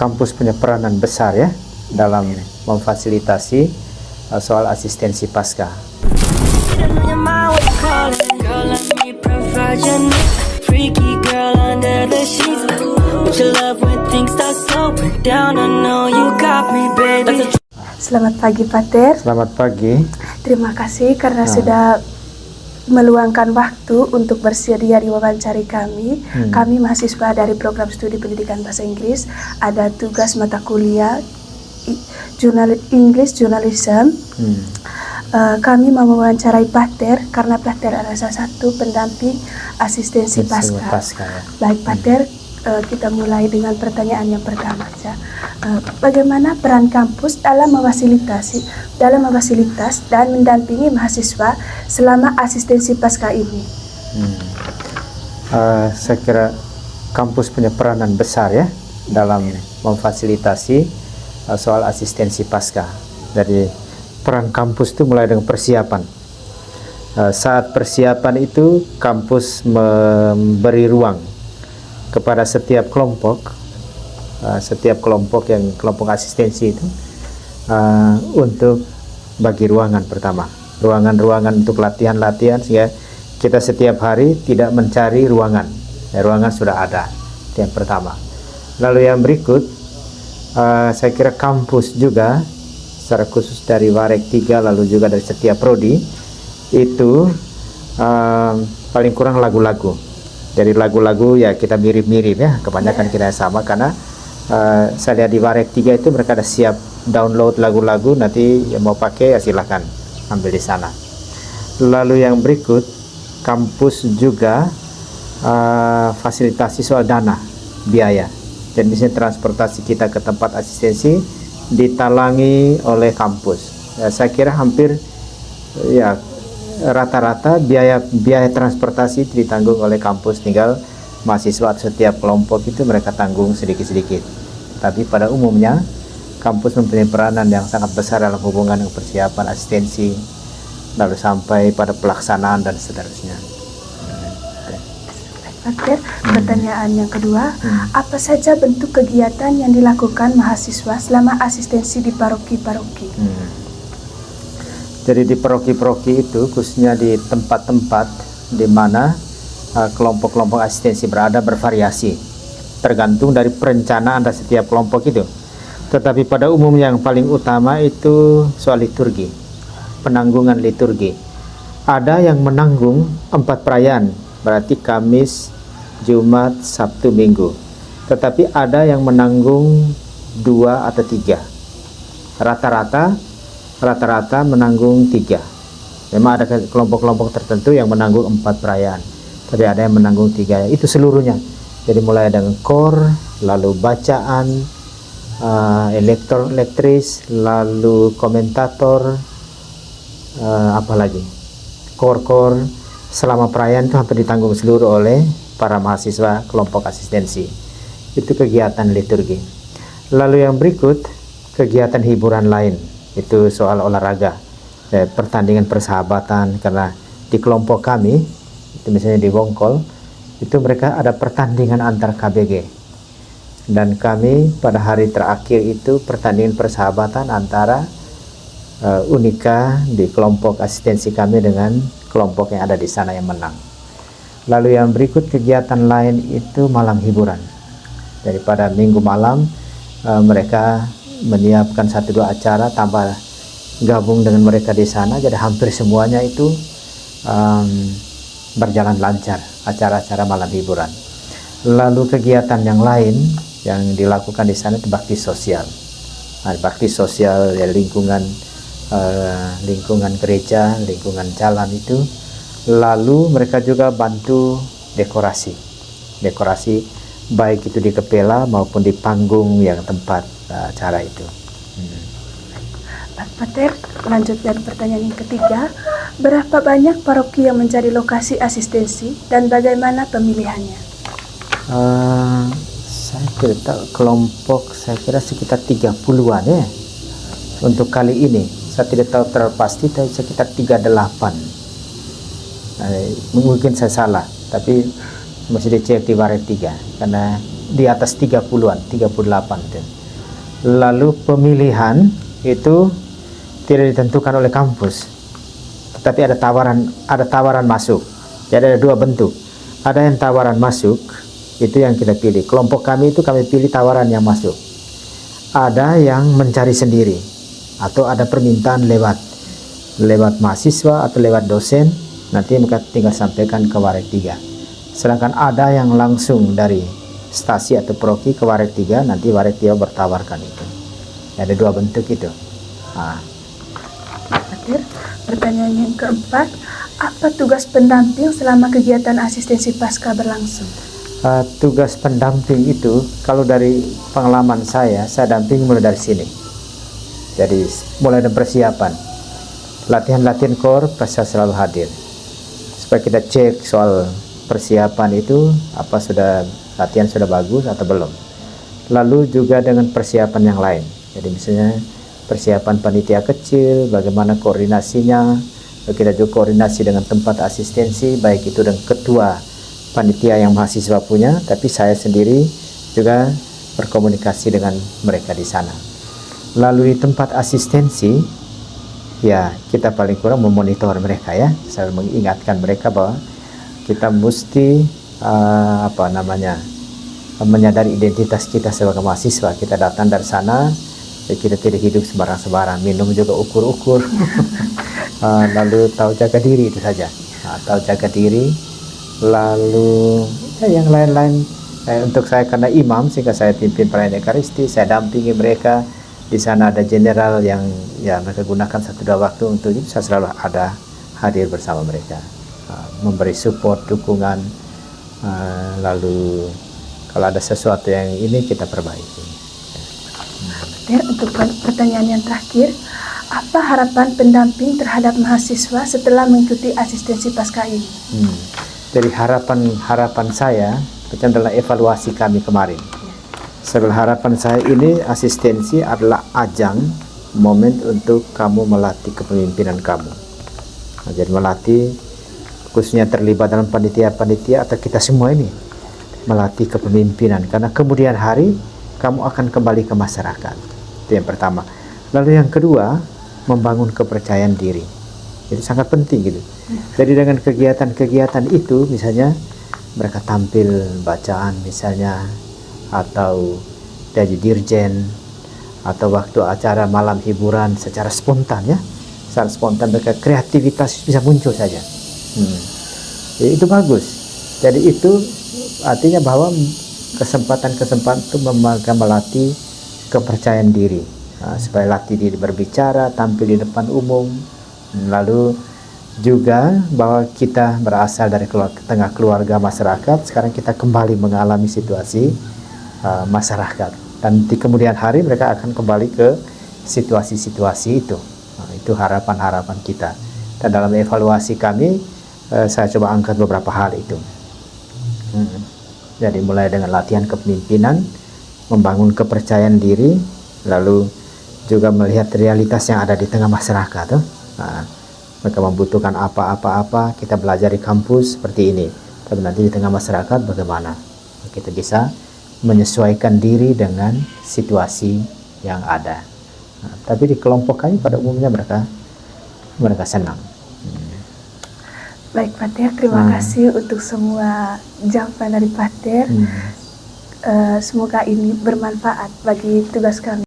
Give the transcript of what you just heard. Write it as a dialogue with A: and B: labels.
A: kampus punya peranan besar ya dalam memfasilitasi soal asistensi pasca.
B: Selamat pagi Pater.
A: Selamat pagi.
B: Terima kasih karena sudah meluangkan waktu untuk bersedia diwawancari kami. Kami mahasiswa dari program studi pendidikan bahasa Inggris, ada tugas mata kuliah English Journalism. Kami mau mewawancarai Pater karena Pater adalah salah satu pendamping asistensi pasca.
A: Ya.
B: Baik Pater, kita mulai dengan pertanyaan yang pertama saja. Bagaimana peran kampus dalam memfasilitasi dan mendampingi mahasiswa selama asistensi pasca ini?
A: Saya kira kampus punya peranan besar ya dalam memfasilitasi soal asistensi pasca. Dari peran kampus itu mulai dengan persiapan. Saat persiapan itu kampus memberi ruang kepada setiap kelompok yang kelompok asistensi itu untuk bagi ruangan pertama, ruangan untuk latihan sehingga kita setiap hari tidak mencari ruangan, ruangan sudah ada. Itu yang pertama. Lalu yang berikut, saya kira kampus juga secara khusus dari Warek 3 lalu juga dari setiap prodi itu paling kurang lagu-lagu. Dari lagu-lagu ya kita mirip-mirip ya, kebanyakan kita sama karena saya lihat di Warek 3 itu mereka ada siap download lagu-lagu, nanti yang mau pakai ya silahkan ambil di sana. Lalu yang berikut, kampus juga fasilitasi soal dana, biaya. Jadi misalnya transportasi kita ke tempat asistensi ditalangi oleh kampus. Saya kira hampir ya rata-rata biaya transportasi ditanggung oleh kampus, tinggal mahasiswa setiap kelompok itu mereka tanggung sedikit-sedikit. Tapi pada umumnya kampus mempunyai peranan yang sangat besar dalam hubungan dengan persiapan asistensi lalu sampai pada pelaksanaan dan seterusnya.
B: Pater, pertanyaan yang kedua, apa saja bentuk kegiatan yang dilakukan mahasiswa selama asistensi di paroki-paroki?
A: Jadi di paroki-paroki itu khususnya di tempat-tempat di mana kelompok-kelompok asistensi berada bervariasi, tergantung dari perencanaan dari setiap kelompok itu. Tetapi pada umumnya yang paling utama itu soal liturgi, penanggungan liturgi. Ada yang menanggung 4 perayaan, berarti Kamis, Jumat, Sabtu, Minggu. Tetapi ada yang menanggung 2 atau 3. Rata-rata menanggung 3. Memang ada kelompok-kelompok tertentu yang menanggung 4 perayaan, tapi ada yang menanggung 3. Itu seluruhnya. Jadi mulai dengan kor, lalu bacaan, elektris, lalu komentator, apalagi kor selama perayaan itu hampir ditanggung seluruh oleh para mahasiswa kelompok asistensi. Itu kegiatan liturgi. Lalu yang berikut, kegiatan hiburan lain, itu soal olahraga, pertandingan persahabatan. Karena di kelompok kami itu misalnya di Wongkol itu mereka ada pertandingan antar KBG, dan kami pada hari terakhir itu pertandingan persahabatan antara Unika di kelompok asistensi kami dengan kelompok yang ada di sana yang menang. Lalu yang berikut kegiatan lain itu malam hiburan. Daripada minggu malam mereka menyiapkan 1-2 acara tambah gabung dengan mereka di sana, jadi hampir semuanya itu berjalan lancar acara-acara malam hiburan. Lalu kegiatan yang lain yang dilakukan di sana itu bakti sosial. Bakti sosial ya lingkungan gereja, lingkungan jalan itu. Lalu mereka juga bantu dekorasi baik itu di kepela maupun di panggung yang tempat acara itu.
B: Pater, lanjut dari pertanyaan yang ketiga, berapa banyak paroki yang menjadi lokasi asistensi dan bagaimana pemilihannya?
A: Saya tidak tahu, kelompok saya kira sekitar 30-an ya untuk kali ini. Saya tidak tahu terlalu pasti, tapi sekitar 38. Mungkin saya salah, tapi masih dicek di Warek 3 karena di atas 30-an, 38 itu. Lalu pemilihan itu tidak ditentukan oleh kampus, tetapi ada tawaran masuk. Jadi ada dua bentuk. Ada yang tawaran masuk, itu yang kita pilih. Kelompok kami itu kami pilih tawaran yang masuk. Ada yang mencari sendiri, atau ada permintaan lewat mahasiswa atau lewat dosen, nanti mereka tinggal sampaikan ke Waret 3. Sedangkan ada yang langsung dari stasi atau proki ke Waret 3, nanti Waret 3 bertawarkan itu. Ada dua bentuk itu.
B: Fatir, pertanyaan yang keempat, apa tugas pendamping selama kegiatan asistensi pasca berlangsung?
A: Tugas pendamping itu, kalau dari pengalaman saya damping mulai dari sini. Jadi mulai dari persiapan, latihan core, saya selalu hadir supaya kita cek soal persiapan itu, apa sudah latihan sudah bagus atau belum. Lalu juga dengan persiapan yang lain. Jadi misalnya persiapan panitia kecil, bagaimana koordinasinya. Kita juga koordinasi dengan tempat asistensi, baik itu dengan ketua panitia yang mahasiswa punya, tapi saya sendiri juga berkomunikasi dengan mereka di sana. Lalu di tempat asistensi, ya kita paling kurang memonitor mereka ya, saya mengingatkan mereka bahwa kita mesti menyadari identitas kita sebagai mahasiswa. Kita datang dari sana, kita tidak hidup sembarang-sembarang, minum juga ukur-ukur. Lalu tahu jaga diri, itu saja. Tahu jaga diri. Lalu ya yang lain-lain, untuk saya karena imam sehingga saya pimpin perayaan Ekaristi, saya dampingi mereka. Di sana ada jenderal yang ya mereka gunakan 1-2 waktu untuk itu, saya selalu ada hadir bersama mereka, memberi support, dukungan. Lalu kalau ada sesuatu yang ini kita perbaiki.
B: Untuk pertanyaan yang terakhir, apa harapan pendamping terhadap mahasiswa setelah mengikuti asistensi pasca ini?
A: Jadi harapan saya macam dalam evaluasi kami kemarin. Sebelah harapan saya ini, asistensi adalah ajang momen untuk kamu melatih kepemimpinan kamu. Jadi melatih, khususnya terlibat dalam panitia-panitia atau kita semua ini melatih kepemimpinan, karena kemudian hari kamu akan kembali ke masyarakat. Itu yang pertama. Lalu yang kedua, membangun kepercayaan diri. Itu sangat penting gitu. Jadi dengan kegiatan-kegiatan itu, misalnya mereka tampil bacaan misalnya, atau jadi dirjen, atau waktu acara malam hiburan secara spontan ya, secara spontan mereka kreativitas bisa muncul saja. Jadi itu bagus. Jadi itu artinya bahwa kesempatan-kesempatan itu melatih kepercayaan diri, supaya latih diri berbicara, tampil di depan umum. Lalu juga bahwa kita berasal dari tengah keluarga masyarakat, sekarang kita kembali mengalami situasi masyarakat, dan di kemudian hari mereka akan kembali ke situasi-situasi itu. Itu harapan-harapan kita, dan dalam evaluasi kami saya coba angkat beberapa hal itu. Jadi mulai dengan latihan kepemimpinan, membangun kepercayaan diri, lalu juga melihat realitas yang ada di tengah masyarakat. Mereka membutuhkan apa-apa, kita belajar di kampus seperti ini, tapi nanti di tengah masyarakat bagaimana kita bisa menyesuaikan diri dengan situasi yang ada. Tapi di kelompok kami pada umumnya mereka senang.
B: Baik Fatir, terima kasih untuk semua jawaban dari Fatir. Semoga ini bermanfaat bagi tugas kami.